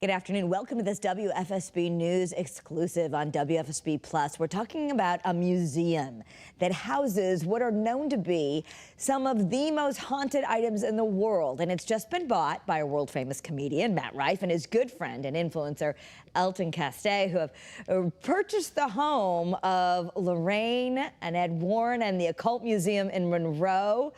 Good afternoon. Welcome to this WFSB News exclusive on WFSB Plus. We're talking about a museum that houses what are known to be some of the most haunted items in the world. And it's just been bought by a world famous comedian, Matt Rife, and his good friend and influencer, Elton Castee, who have purchased the home of Lorraine and Ed Warren and the Occult Museum in Monroe.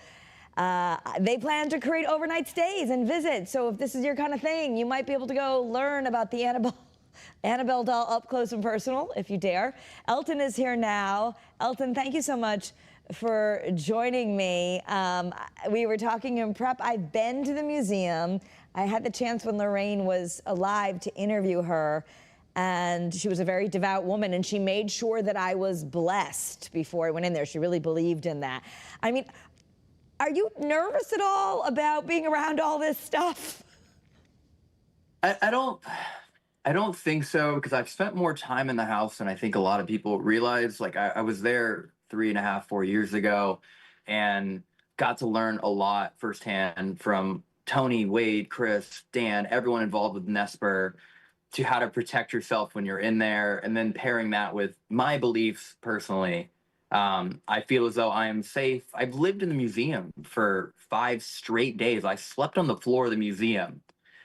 They plan to create overnight stays and visits. So if this is your kind of thing, you might be able to go learn about the Annabelle doll up close and personal, if you dare. Elton is here now. Elton, thank you so much for joining me. We were talking in prep. I've been to the museum. I had the chance when Lorraine was alive to interview her. And she was a very devout woman, and she made sure that I was blessed before I went in there. She really believed in that. I mean, are you nervous at all about being around all this stuff? I don't think so, because I've spent more time in the house than I think a lot of people realize. Like I was there 3.5, 4 years ago and got to learn a lot firsthand from Tony, Wade, Chris, Dan, everyone involved with Nesper, to how to protect yourself when you're in there, and then pairing that with my beliefs personally. I feel as though I am safe. I've lived in the museum for 5 straight days. I slept on the floor of the museum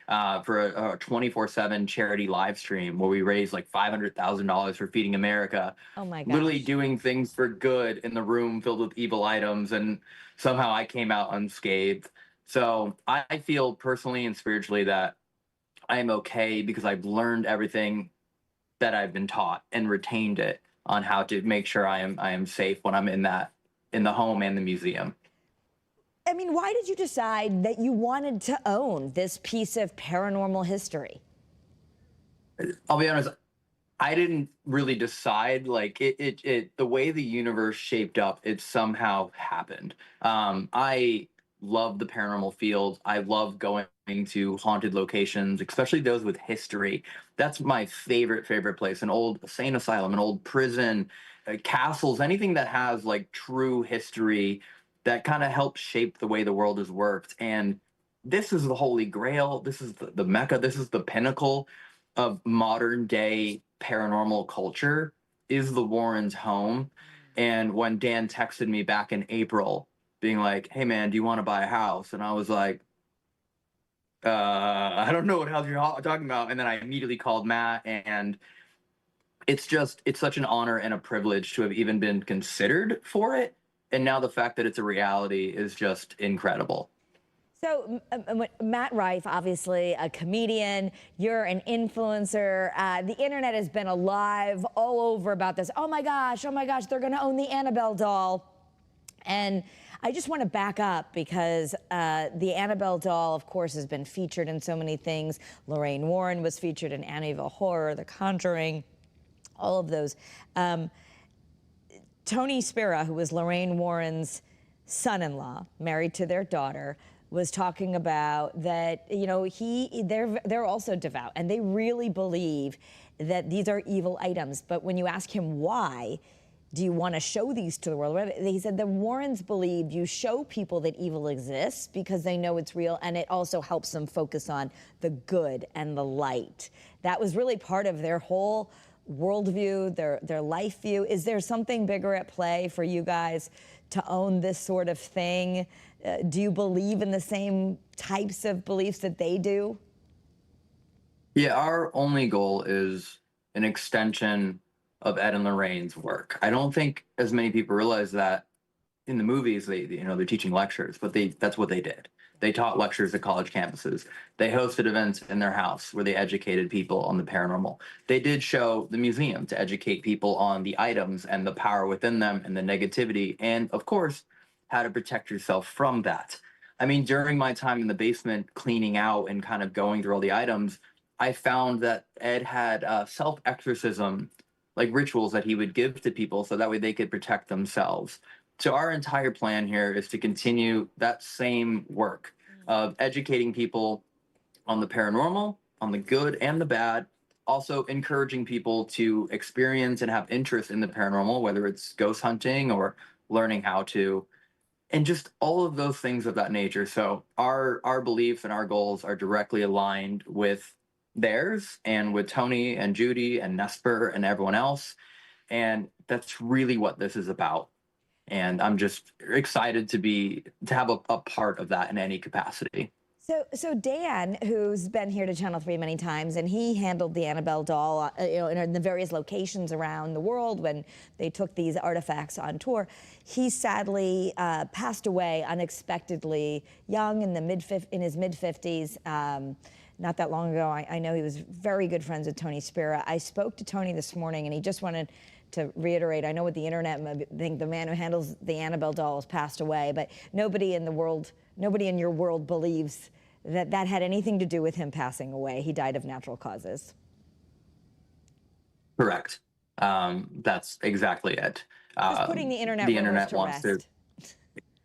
for a 24/7 charity live stream where we raised like $500,000 for Feeding America. Oh my gosh. Literally doing things for good in the room filled with evil items, and somehow I came out unscathed. So I feel personally and spiritually that I am okay because I've learned everything that I've been taught and retained it on how to make sure I am safe when I'm in the home and the museum. I mean, why did you decide that you wanted to own this piece of paranormal history? I'll be honest, I didn't really decide. Like the way the universe shaped up, it somehow happened. I love the paranormal field. I love going to haunted locations, especially those with history. That's my favorite place. An old insane asylum, an old prison, castles, anything that has like true history that kind of helps shape the way the world has worked. And this is the holy grail. This is the Mecca. This is the pinnacle of modern day paranormal culture, is the Warrens' home. And when Dan texted me back in April being like, "Hey man, do you want to buy a house?" And I was like, I don't know what house you're talking about. And then I immediately called Matt, and it's such an honor and a privilege to have even been considered for it. And now the fact that it's a reality is just incredible. So, Matt Rife, obviously a comedian, you're an influencer. The internet has been alive all over about this. Oh my gosh, they're going to own the Annabelle doll. And I just want to back up because the Annabelle doll, of course, has been featured in so many things. Lorraine Warren was featured in Amityville Horror, The Conjuring, all of those. Tony Spera, who was Lorraine Warren's son-in-law, married to their daughter, was talking about that, you know, they're also devout, and they really believe that these are evil items. But when you ask him why, do you want to show these to the world? He said the Warrens believed you show people that evil exists because they know it's real, and it also helps them focus on the good and the light. That was really part of their whole worldview, their life view. Is there something bigger at play for you guys to own this sort of thing? Do you believe in the same types of beliefs that they do? Yeah, our only goal is an extension of Ed and Lorraine's work. I don't think as many people realize that in the movies they're teaching lectures, but that's what they did. They taught lectures at college campuses. They hosted events in their house where they educated people on the paranormal. They did show the museum to educate people on the items and the power within them and the negativity, and of course, how to protect yourself from that. I mean, during my time in the basement cleaning out and kind of going through all the items, I found that Ed had self-exorcism, like rituals that he would give to people so that way they could protect themselves. So our entire plan here is to continue that same work of educating people on the paranormal, on the good and the bad, also encouraging people to experience and have interest in the paranormal, whether it's ghost hunting or learning how to, and just all of those things of that nature. So our beliefs and our goals are directly aligned with theirs, and with Tony and Judy and Nesper and everyone else. And that's really what this is about. And I'm just excited to have a part of that in any capacity. So Dan, who's been here to Channel 3 many times, and he handled the Annabelle doll, in the various locations around the world when they took these artifacts on tour. He sadly passed away unexpectedly, young, in his mid-50s. Not that long ago. I know he was very good friends with Tony Spera. I spoke to Tony this morning, and he just wanted to reiterate, I know what the internet think, the man who handles the Annabelle doll has passed away, but nobody in your world believes that that had anything to do with him passing away. He died of natural causes. Correct. That's exactly it. Just putting the internet wants to rest.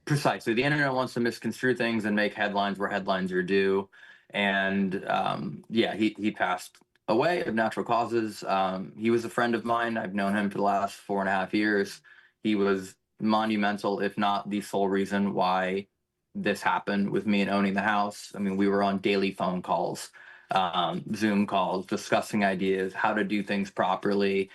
Precisely. The internet wants to misconstrue things and make headlines where headlines are due. And yeah, he passed away of natural causes. He was a friend of mine. I've known him for the last 4.5 years. He was monumental, if not the sole reason why this happened with me and owning the house. I mean, we were on daily phone calls, Zoom calls, discussing ideas, how to do things properly,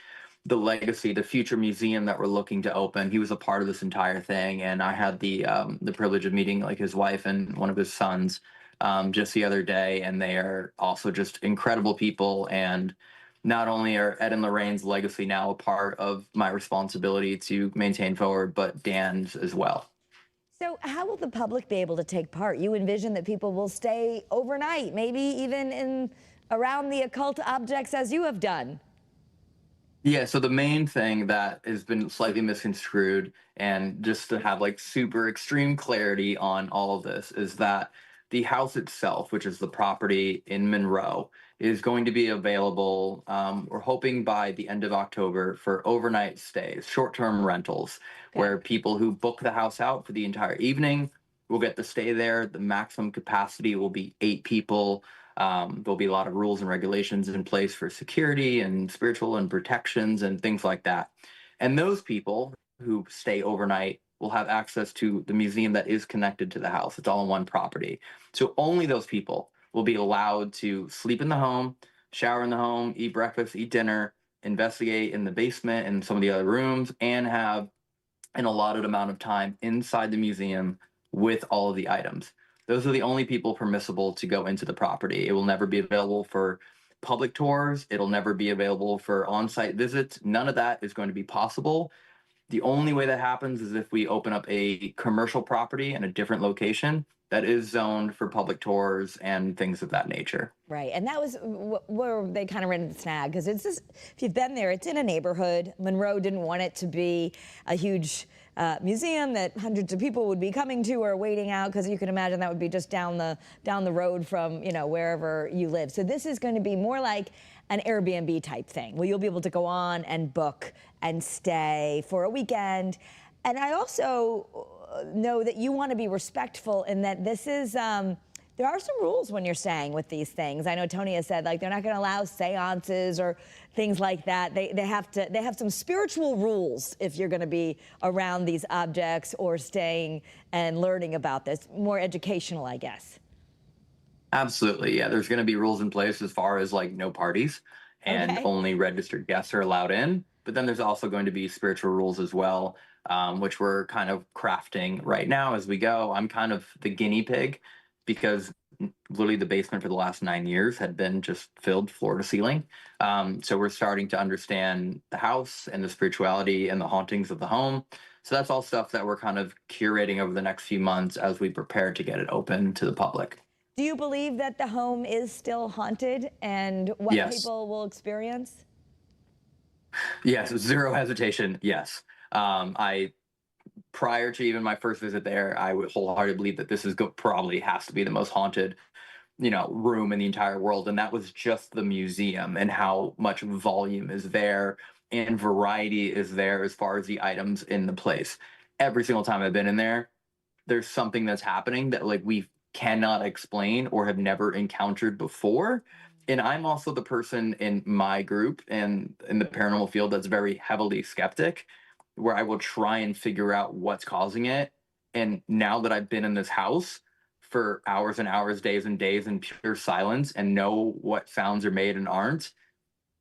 the legacy, the future museum that we're looking to open. He was a part of this entire thing. And I had the privilege of meeting like his wife and one of his sons just the other day, and they are also just incredible people. And not only are Ed and Lorraine's legacy now a part of my responsibility to maintain forward, but Dan's as well. So how will the public be able to take part? You envision that people will stay overnight, maybe even around the occult objects as you have done. Yeah, so the main thing that has been slightly misconstrued, and just to have like super extreme clarity on all of this, is that the house itself, which is the property in Monroe, is going to be available, we're hoping by the end of October, for overnight stays, short-term rentals, where people who book the house out for the entire evening will get to stay there. The maximum capacity will be 8 people. There'll be a lot of rules and regulations in place for security and spiritual and protections and things like that. And those people who stay overnight will have access to the museum that is connected to the house. It's all on one property. So only those people will be allowed to sleep in the home, shower in the home, eat breakfast, eat dinner, investigate in the basement and some of the other rooms, and have an allotted amount of time inside the museum with all of the items. Those are the only people permissible to go into the property. It will never be available for public tours. It'll never be available for on-site visits. None of that is going to be possible. The only way that happens is if we open up a commercial property in a different location that is zoned for public tours and things of that nature. Right, and that was where they kind of ran into the snag, because it's just, if you've been there, it's in a neighborhood. Monroe didn't want it to be a huge museum that hundreds of people would be coming to or waiting out, because you can imagine that would be just down the road from wherever you live. So this is going to be more like an Airbnb type thing, where you'll be able to go on and book and stay for a weekend. And I also know that you want to be respectful in that this is, there are some rules when you're staying with these things. I know Tony has said, like, they're not going to allow seances or things like that. They have some spiritual rules if you're going to be around these objects or staying and learning about this. More educational, I guess. Absolutely, yeah. There's going to be rules in place as far as like no parties, and only registered guests are allowed in. But then there's also going to be spiritual rules as well, which we're kind of crafting right now as we go. I'm kind of the guinea pig, because literally the basement for the last 9 years had been just filled floor to ceiling. So we're starting to understand the house and the spirituality and the hauntings of the home. So that's all stuff that we're kind of curating over the next few months as we prepare to get it open to the public. Do you believe that the home is still haunted and what people will experience? Yes, zero hesitation, yes. Prior to even my first visit there, I would wholeheartedly believe that this is probably has to be the most haunted, room in the entire world. And that was just the museum, and how much volume is there and variety is there as far as the items in the place. Every single time I've been in there, there's something that's happening that like we cannot explain or have never encountered before. And I'm also the person in my group and in the paranormal field that's very heavily skeptic, where I will try and figure out what's causing it. And now that I've been in this house for hours and hours, days and days in pure silence and know what sounds are made and aren't,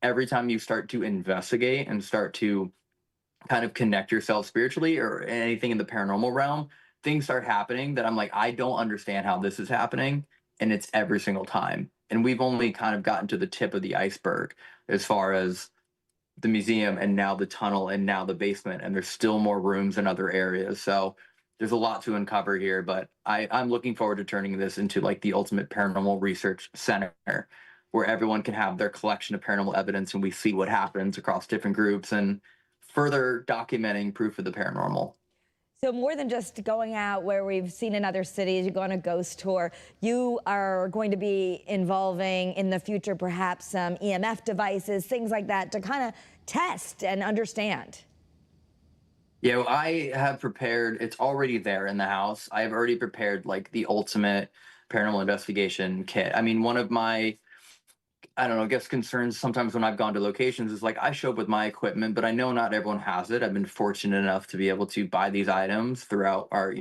every time you start to investigate and start to kind of connect yourself spiritually or anything in the paranormal realm, things start happening that I'm like, I don't understand how this is happening. And it's every single time. And we've only kind of gotten to the tip of the iceberg as far as the museum and now the tunnel and now the basement. And there's still more rooms in other areas. So there's a lot to uncover here, but I'm looking forward to turning this into like the ultimate paranormal research center where everyone can have their collection of paranormal evidence and we see what happens across different groups and further documenting proof of the paranormal. So more than just going out where we've seen in other cities, you go on a ghost tour, you are going to be involving in the future perhaps some EMF devices, things like that to kind of test and understand. Yeah, well, I have prepared, it's already there in the house. I have already prepared like the ultimate paranormal investigation kit. I mean, one of my I don't know, I guess concerns sometimes when I've gone to locations is like I show up with my equipment, but I know not everyone has it. I've been fortunate enough to be able to buy these items throughout our,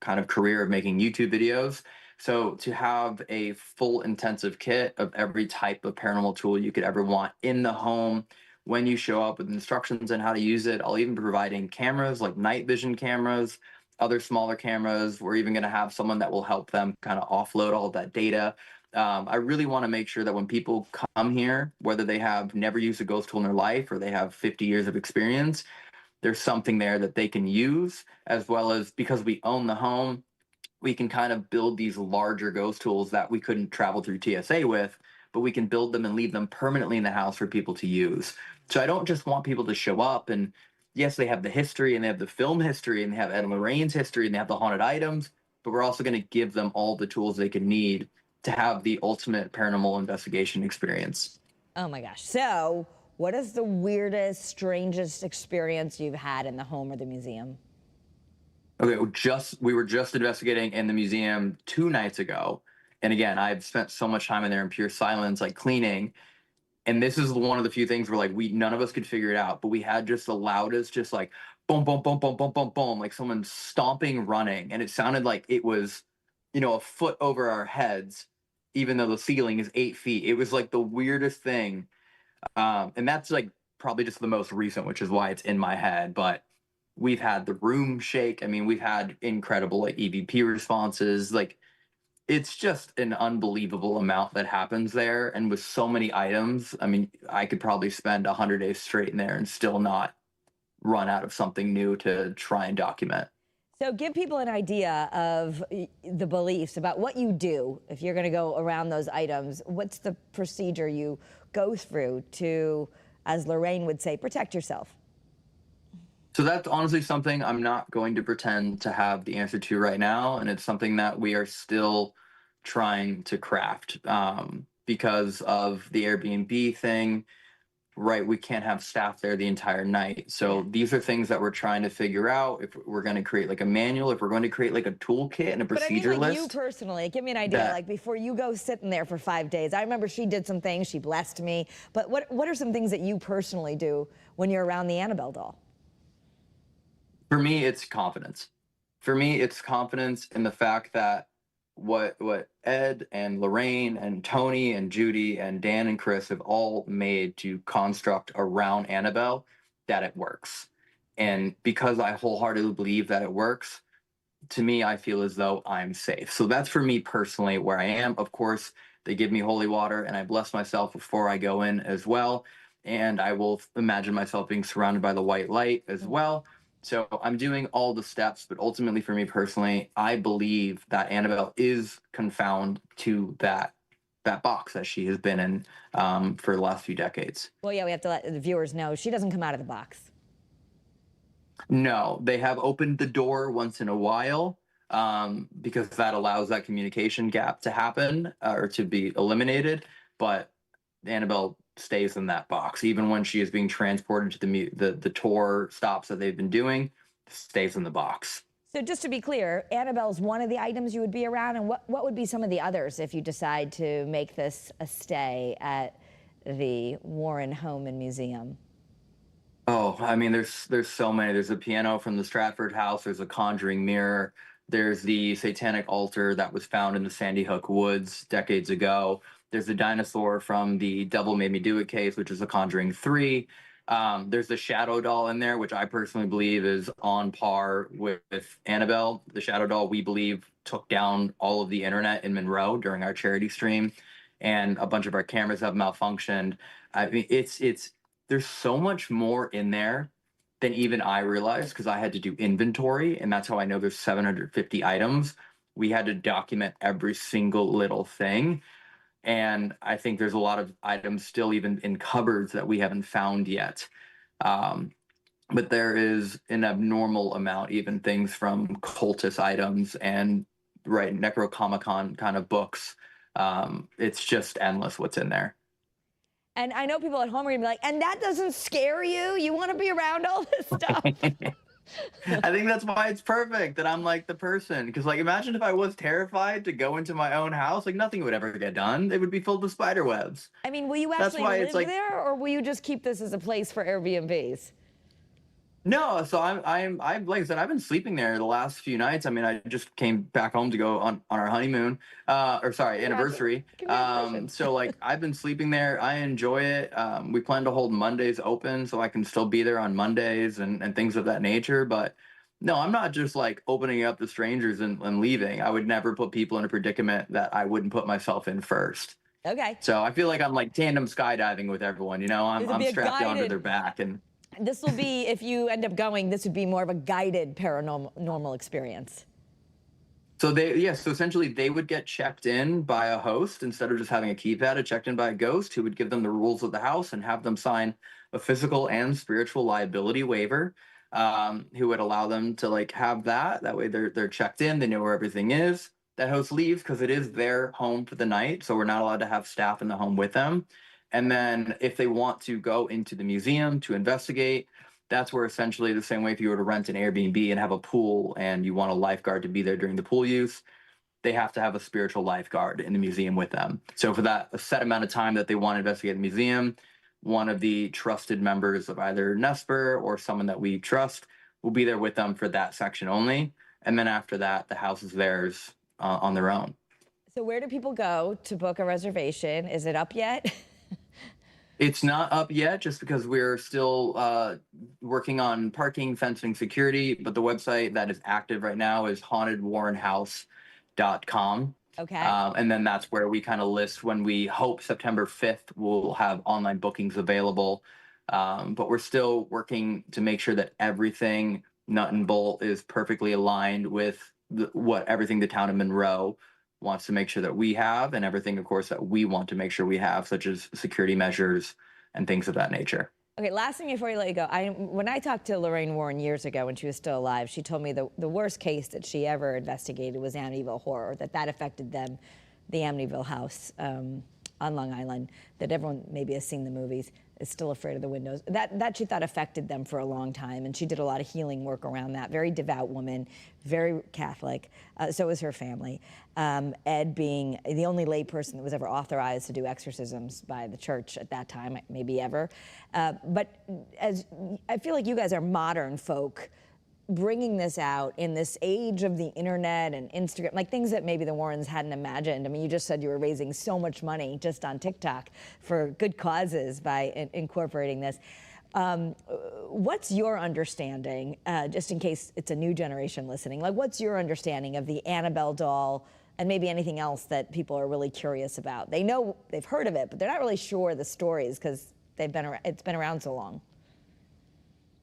kind of career of making YouTube videos. So to have a full intensive kit of every type of paranormal tool you could ever want in the home when you show up with instructions on how to use it. I'll even be providing cameras like night vision cameras, other smaller cameras. We're even going to have someone that will help them kind of offload all of that data. I really want to make sure that when people come here, whether they have never used a ghost tool in their life or they have 50 years of experience, there's something there that they can use, as well as because we own the home, we can kind of build these larger ghost tools that we couldn't travel through TSA with, but we can build them and leave them permanently in the house for people to use. So I don't just want people to show up and yes, they have the history and they have the film history and they have Ed and Lorraine's history and they have the haunted items, but we're also going to give them all the tools they can need to have the ultimate paranormal investigation experience. Oh my gosh. So what is the weirdest, strangest experience you've had in the home or the museum? Okay, we were just investigating in the museum 2 nights ago. And again, I've spent so much time in there in pure silence, like cleaning. And this is one of the few things where like none of us could figure it out, but we had just the loudest, just like boom, boom, boom, boom, boom, boom, boom, like someone stomping, running. And it sounded like it was, a foot over our heads, even though the ceiling is 8 feet. It was like the weirdest thing. And that's like probably just the most recent, which is why it's in my head. But we've had the room shake. I mean, we've had incredible like EVP responses. Like it's just an unbelievable amount that happens there. And with so many items, I mean, I could probably spend 100 days straight in there and still not run out of something new to try and document. So give people an idea of the beliefs about what you do if you're going to go around those items. What's the procedure you go through to, as Lorraine would say, protect yourself? So that's honestly something I'm not going to pretend to have the answer to right now. And it's something that we are still trying to craft because of the Airbnb thing. Right, we can't have staff there the entire night. So these are things that we're trying to figure out. If we're going to create like a manual, if we're going to create like a toolkit and a procedure like list. You personally, give me an idea, like before you go sitting there for 5 days. I remember she did some things, she blessed me. But what are some things that you personally do when you're around the Annabelle doll? For me, it's confidence. For me, it's confidence in the fact that what Ed and Lorraine and Tony and Judy and Dan and Chris have all made to construct around Annabelle, that it works. And because I wholeheartedly believe that it works, to me, I feel as though I'm safe. So that's for me personally where I am. Of course, they give me holy water and I bless myself before I go in as well. And I will imagine myself being surrounded by the white light as well. So I'm doing all the steps, but ultimately for me personally, I believe that Annabelle is confound to that box that she has been in for the last few decades. Well, yeah, we have to let the viewers know she doesn't come out of the box. No, they have opened the door once in a while because that allows that communication gap to happen or to be eliminated. But Annabelle stays in that box, even when she is being transported to the tour stops that they've been doing. Stays in the box. So just to be clear, Annabelle's one of the items you would be around, and what would be some of the others if you decide to make this a stay at the Warren Home and Museum? Oh, I mean, there's so many. There's a piano from the Stratford house. There's a conjuring mirror. There's the satanic altar that was found in the Sandy Hook woods decades ago. There's the dinosaur from the Devil Made Me Do It case, which is The Conjuring 3. There's the shadow doll in there, which I personally believe is on par with Annabelle. The shadow doll, we believe, took down all of the internet in Monroe during our charity stream, and a bunch of our cameras have malfunctioned. I mean, there's so much more in there than even I realized, because I had to do inventory, and that's how I know there's 750 items. We had to document every single little thing. And I think there's a lot of items still even in cupboards that we haven't found yet. But there is an abnormal amount, even things from cultist items and Necronomicon kind of books. It's just endless what's in there. And I know people at home are gonna be like, and that doesn't scare you? You want to be around all this stuff? I think that's why it's perfect that I'm like the person. Because, like, imagine if I was terrified to go into my own house, like nothing would ever get done. It would be filled with spider webs. I mean, will you actually live there, or will you just keep this as a place for Airbnbs? No, so I'm like I said, I've been sleeping there the last few nights. I mean, I just came back home to go on our honeymoon, or sorry, anniversary. So like I've been sleeping there. I enjoy it. We plan to hold Mondays open so I can still be there on Mondays and things of that nature. But no, I'm not just like opening up to strangers and leaving. I would never put people in a predicament that I wouldn't put myself in first. Okay. So I feel like I'm like tandem skydiving with everyone. You know, I'm strapped onto their back and. This will be, if you end up going, this would be more of a guided paranormal experience. So so essentially they would get checked in by a host instead of just having a keypad, checked in by a ghost who would give them the rules of the house and have them sign a physical and spiritual liability waiver, who would allow them to like have that. That way they're checked in, they know where everything is. That host leaves because it is their home for the night, so we're not allowed to have staff in the home with them. And then if they want to go into the museum to investigate, that's where essentially the same way if you were to rent an Airbnb and have a pool and you want a lifeguard to be there during the pool use, they have to have a spiritual lifeguard in the museum with them. So for that a set amount of time that they want to investigate the museum, one of the trusted members of either NESPR or someone that we trust will be there with them for that section only. And then after that, the house is theirs on their own. So where do people go to book a reservation? Is it up yet? It's not up yet just because we're still working on parking, fencing, security, but the website that is active right now is hauntedwarrenhouse.com. Okay. And then that's where we kind of list when we hope September 5th we'll have online bookings available. But we're still working to make sure that everything nut and bolt is perfectly aligned with everything the town of Monroe wants to make sure that we have, and everything, of course, that we want to make sure we have, such as security measures and things of that nature. Okay, last thing before I let you go. When I talked to Lorraine Warren years ago when she was still alive, she told me the worst case that she ever investigated was Amityville Horror, that affected them, the Amityville house on Long Island, that everyone maybe has seen the movies, is still afraid of the windows. That she thought affected them for a long time, and she did a lot of healing work around that. Very devout woman, very Catholic. So was her family. Ed being the only lay person that was ever authorized to do exorcisms by the church at that time, maybe ever. But as I feel like you guys are modern folk, bringing this out in this age of the internet and Instagram, like things that maybe the Warrens hadn't imagined. I mean, you just said you were raising so much money just on TikTok for good causes by incorporating this. What's your understanding, just in case it's a new generation listening, like what's your understanding of the Annabelle doll and maybe anything else that people are really curious about? They know, they've heard of it, but they're not really sure the stories because it's been around so long.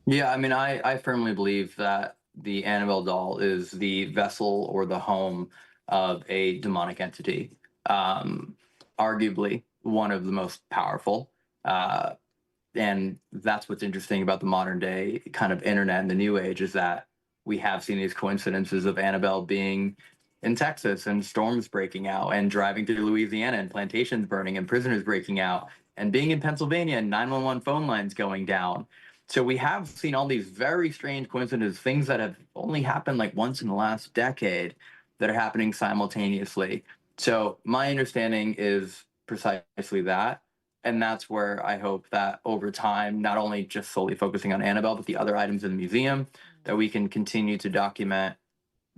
Yeah, I mean, I firmly believe that the Annabelle doll is the vessel or the home of a demonic entity, arguably one of the most powerful. And that's what's interesting about the modern day kind of internet and the new age, is that we have seen these coincidences of Annabelle being in Texas and storms breaking out, and driving through Louisiana and plantations burning and prisoners breaking out, and being in Pennsylvania and 911 phone lines going down. So we have seen all these very strange coincidences, things that have only happened like once in the last decade that are happening simultaneously. So my understanding is precisely that. And that's where I hope that over time, not only just solely focusing on Annabelle, but the other items in the museum, that we can continue to document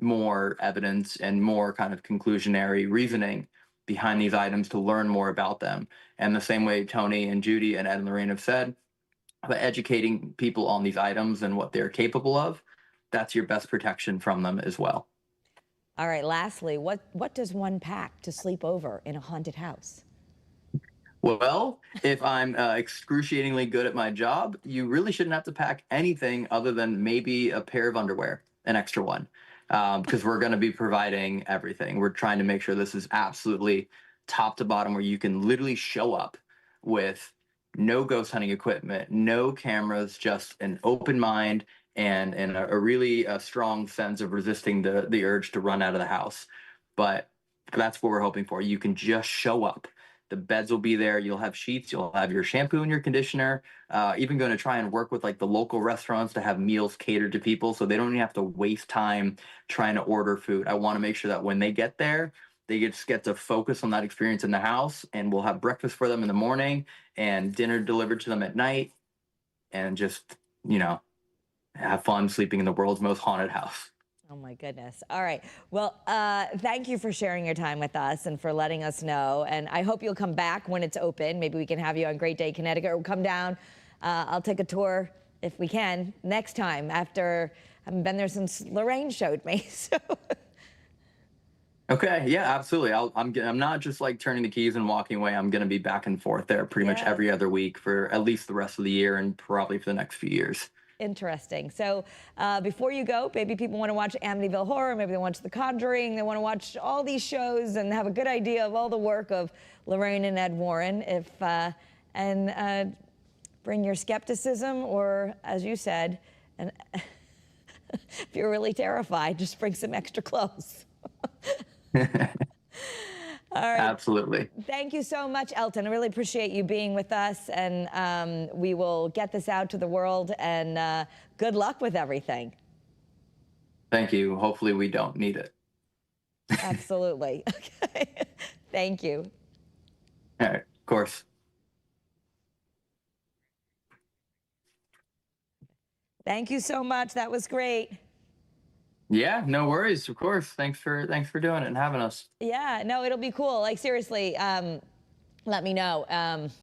more evidence and more kind of conclusionary reasoning behind these items to learn more about them. And the same way Tony and Judy and Ed and Lorraine have said, about educating people on these items and what they're capable of, that's your best protection from them as well. All right, lastly, what does one pack to sleep over in a haunted house? Well, if I'm excruciatingly good at my job, you really shouldn't have to pack anything other than maybe a pair of underwear, an extra one, because we're going to be providing everything. We're trying to make sure this is absolutely top to bottom, where you can literally show up with no ghost hunting equipment, no cameras, just an open mind and a really strong sense of resisting the urge to run out of the house. But that's what we're hoping for. You can just show up. The beds will be there. You'll have sheets. You'll have your shampoo and your conditioner. Even going to try and work with like the local restaurants to have meals catered to people, so they don't even have to waste time trying to order food. I want to make sure that when they get there, they just get to focus on that experience in the house, and we'll have breakfast for them in the morning and dinner delivered to them at night, and just, have fun sleeping in the world's most haunted house. Oh my goodness. All right. Well, thank you for sharing your time with us and for letting us know. And I hope you'll come back when it's open. Maybe we can have you on Great Day, Connecticut, or come down. I'll take a tour if we can next time after I haven't been there since Lorraine showed me. So. Okay, yeah, absolutely. I'm not just like turning the keys and walking away. I'm going to be back and forth there pretty much every other week for at least the rest of the year and probably for the next few years. Interesting. So before you go, maybe people want to watch Amityville Horror, maybe they watch The Conjuring, they want to watch all these shows and have a good idea of all the work of Lorraine and Ed Warren. And bring your skepticism, or as you said, and if you're really terrified, just bring some extra clothes. All right. Absolutely. Thank you so much, Elton. I really appreciate you being with us, and we will get this out to the world, and good luck with everything. Thank you. Hopefully we don't need it. Absolutely. Okay. Thank you. All right. Of course. Thank you so much. That was great. Yeah, no worries. Of course. Thanks for doing it and having us. Yeah, no, it'll be cool. Like, seriously, let me know.